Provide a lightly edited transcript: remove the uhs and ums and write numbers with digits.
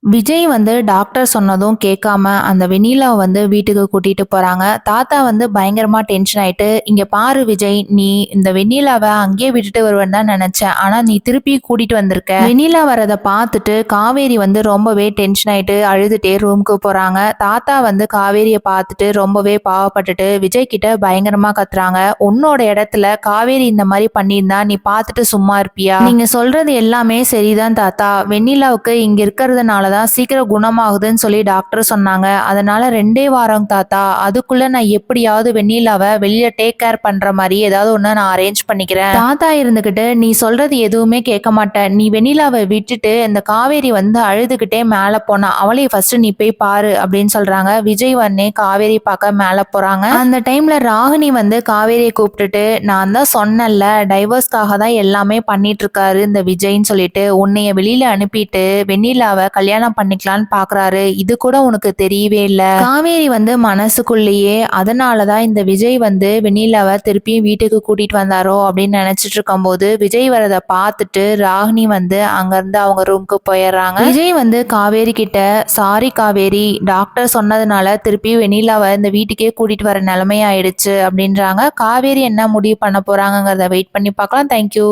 விஜய் வந்து டாக்டர் சொன்னதும் கேட்காம அந்த வெண்ணிலாவை வந்து வீட்டுக்கு கூட்டிட்டு போறாங்க. தாத்தா வந்து பயங்கரமா டென்ஷன் ஆயிட்டு, "இங்க பாரு விஜய், நீ இந்த வெண்ணிலாவை அங்கேயே விட்டுட்டு வருவேன்னு தான் நினைச்சேன். ஆனா நீ திருப்பி கூட்டிட்டு வந்திருக்க." வெண்ணிலா வரத பார்த்துட்டு காவேரி வந்து ரொம்பவே டென்ஷன் ஆயிட்டு அழுதுட்டே ரூமுக்கு போறாங்க. தாத்தா வந்து காவேரிய பார்த்துட்டு ரொம்பவே பாவப்பட்டுட்டு விஜய் கிட்ட பயங்கரமா கத்துறாங்க. "உன்னோட இடத்துல காவேரி இந்த மாதிரி பண்ணியிருந்தா நீ பார்த்துட்டு சும்மா இருப்பியா? நீங்க சொல்றது எல்லாமே சரிதான் தாத்தா. வெண்ணிலாவுக்கு இங்க இருக்கிறதுனால தான் சீக்கிரம் குணமாகுதுன்னு சொல்லி டாக்டர் சொன்னாங்க. அதனால 2 வாரம் தாத்தா. அதுக்குள்ள நான் எப்படியாவது வெண்ணிலாவை வெளியில டேக் கேர் பண்ற மாதிரி ஏதாவது ஒண்ணு நான் அரேஞ்ச் பண்ணிக்கிறேன். தாத்தா இருந்துகிட்டு நீ சொல்றது எதுவுமே கேட்க மாட்டேன். நீ வெண்ணிலாவை விட்டுட்டு இந்த காவேரி வந்து அழுதுகிட்டே மேல போனா அவளையும் ஃபர்ஸ்ட் நீ போய் பாரு அப்படின்னு சொல்றாங்க. விஜய் உடனே காவேரி பார்க்க மேல போறாங்க. அந்த டைம்ல ராகினி வந்து காவேரியை கூப்பிட்டுட்டு நான் தான் சொன்னேன்ல டைவர்ஸ்க்காக தான் எல்லாமே பண்ணிட்டு இருக்காரு இந்த விஜய்ன்னு சொல்லிட்டு உன்னைய வெளியில அனுப்பிட்டு வெண்ணிலாவை கல்யாணம் பண்ணிக்கலான்னு பாக்குறாரு. இது கூட உனக்கு தெரியவே இல்ல. காவேரி வந்து மனசுக்குள்ளேயே அதனாலதான் இந்த விஜய் வந்து வெண்ணிலாவை திருப்பியும் வீட்டுக்கு கூட்டிட்டு வந்தாரோ அப்படின்னு நினைச்சிட்டு இருக்கும் போது விஜய் வரத பார்த்துட்டு ராகினி வந்து அங்க இருந்து அவங்க ரூமுக்கு போயிடுறாங்க. விஜய் வந்து காவேரி கிட்ட சாரி காவேரி, டாக்டர் சொன்னதுனால திருப்பி வெண்ணிலாவை இந்த வீட்டுக்கே கூட்டிட்டு வர நிலைமை ஆயிடுச்சு அப்படின்றாங்க. காவேரி என்ன முடிவு பண்ண போறாங்கிறத வெயிட் பண்ணி பார்க்கலாம். தேங்க்யூ.